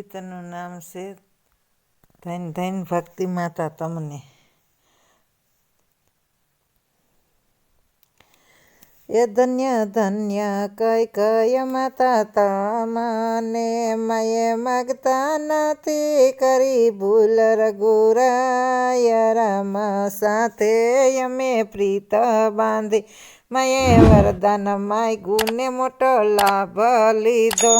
ગીતનું નામ છે ધન ધન ભક્તિ માતા તમને. એ ધન્ય ધન્ય કઈ માતા તમને મયે માગતા નથી કરી ભૂલ રઘુરાય રામ સાથે અમે પ્રીત બાંધી મયે વરદાન માગ્યું ને મોટો લાભ લીધો.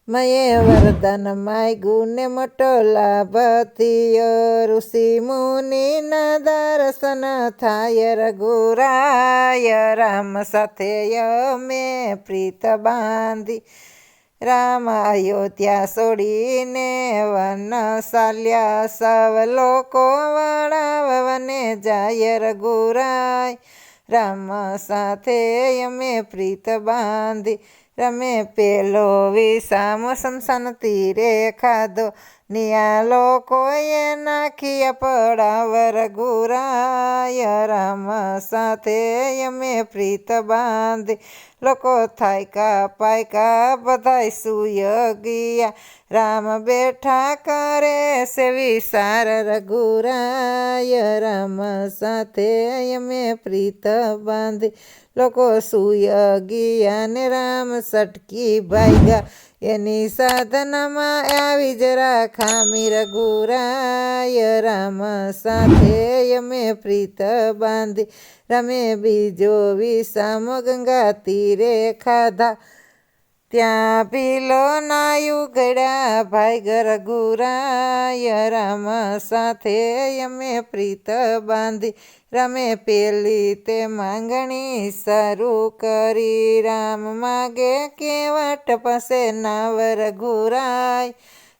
મયે વરદાન માગ્યું ને મોટો લાભ થયો ઋષિ મુનિના દર્શન થાય રઘુરાય રામ સાથે અમે પ્રીત બાંધી. રામ અયોધ્યા છોડીને વન ચાલ્યા સૌ લોકો વાળા વને જાય રઘુરાય રામ સાથે અમે પ્રીત બાંધી. રમે પેલો વિષામ શમશાન તીરે ખાધો નિયા લોકોએ નાખ્યા પડાવ રઘુરાય રામ સાથે અમે પ્રીત બાંધી. લોકો થાયકા પાયકા બધાય સુય ગયા રામ બેઠા કરે છે વિચાર રઘુરાય રામ સાથે અમે પ્રીત બાંધી. લોકો સુય ગયા ને રામ સટકી ભાગ્યા એની સાધનામાં આવી જરા ખામી રઘુરાય રામ સાથે અમે પ્રીત બાંધી. રમે બીજો વિષામ ગંગા તીરે ખાધા ત્યાં ભીલો નાયું ગળ્યા ભાઈ રઘુરાય રામ સાથે અમે પ્રીત બાંધી. રમે પેલી તે માંગણી શરૂ કરી રામ માગે કેવટ પાસે નાવ રઘુરાય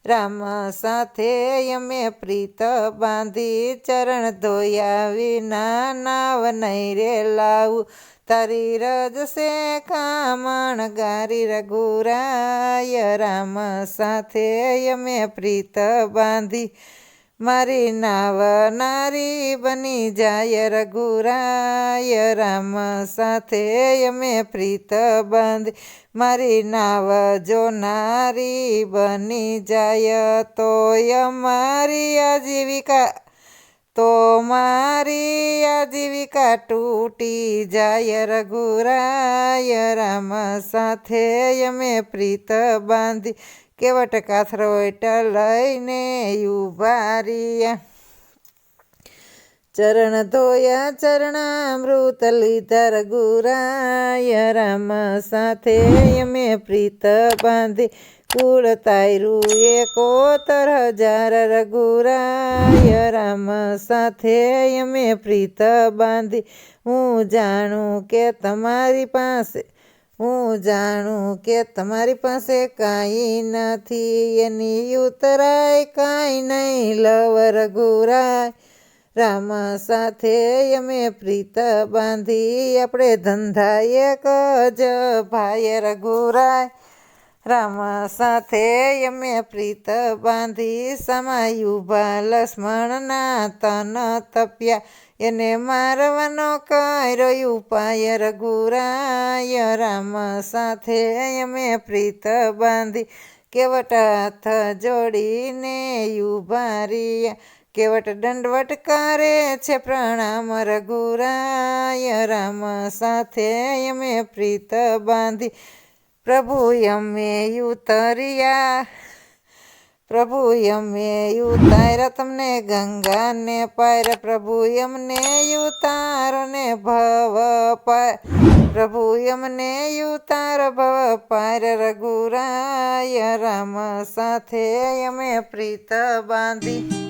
રામ સાથે અમે પ્રીત બાંધી. ચરણ ધોયા વિના નાવ નહીં રે લાવું તારી રજ સે કામણ ગારી રઘુરાય રામ સાથે અમે પ્રીત બાંધી. મારી નાવ નારી બની જાય રઘુરાય રામ સાથે અમે પ્રીત બાંધી. મારી નાવ જો નારી બની જાય તોય મારી આજીવિકા તૂટી જાય રઘુરાય રામ સાથે અમે પ્રીત બાંધી. કેવટ કાથરો લઈને ઉભા રહ્યા ચરણ ધોયા ચરણામૃત લીધા રઘુરાય રામ સાથે અમે પ્રીત બાંધી. કુળ તાયરું 71,000 રઘુરાય રામ સાથે અમે પ્રીત બાંધી. હું જાણું કે તમારી પાસે કાંઈ નથી એની ઉતરાય કાંઈ નહીં લવ રઘુરાય રામ સાથે અમે પ્રીત બાંધી. આપણે ધંધા એક જ ભાઈ રઘુરાય રામ સાથે અમે પ્રીત બાંધી. સમાયુભા લક્ષ્મણના તન તપ્યા એને મારવાનો કર્યો ઉપાય રઘુરાય રામ સાથે અમે પ્રીત બાંધી. કેવટ હાથ જોડીને ઉભા રહ્યા કેવટ દંડવટ કરે છે પ્રણામ રઘુરાય રામ સાથે અમે પ્રીત બાંધી. પ્રભુ અમે ઉતાર્યા તમને ગંગાને પાર પ્રભુ અમને ઉતારો ને ભવ પાર પ્રભુ અમને ઉતાર ભવ પાર રઘુરાય રામ સાથે અમે પ્રીત બાંધી.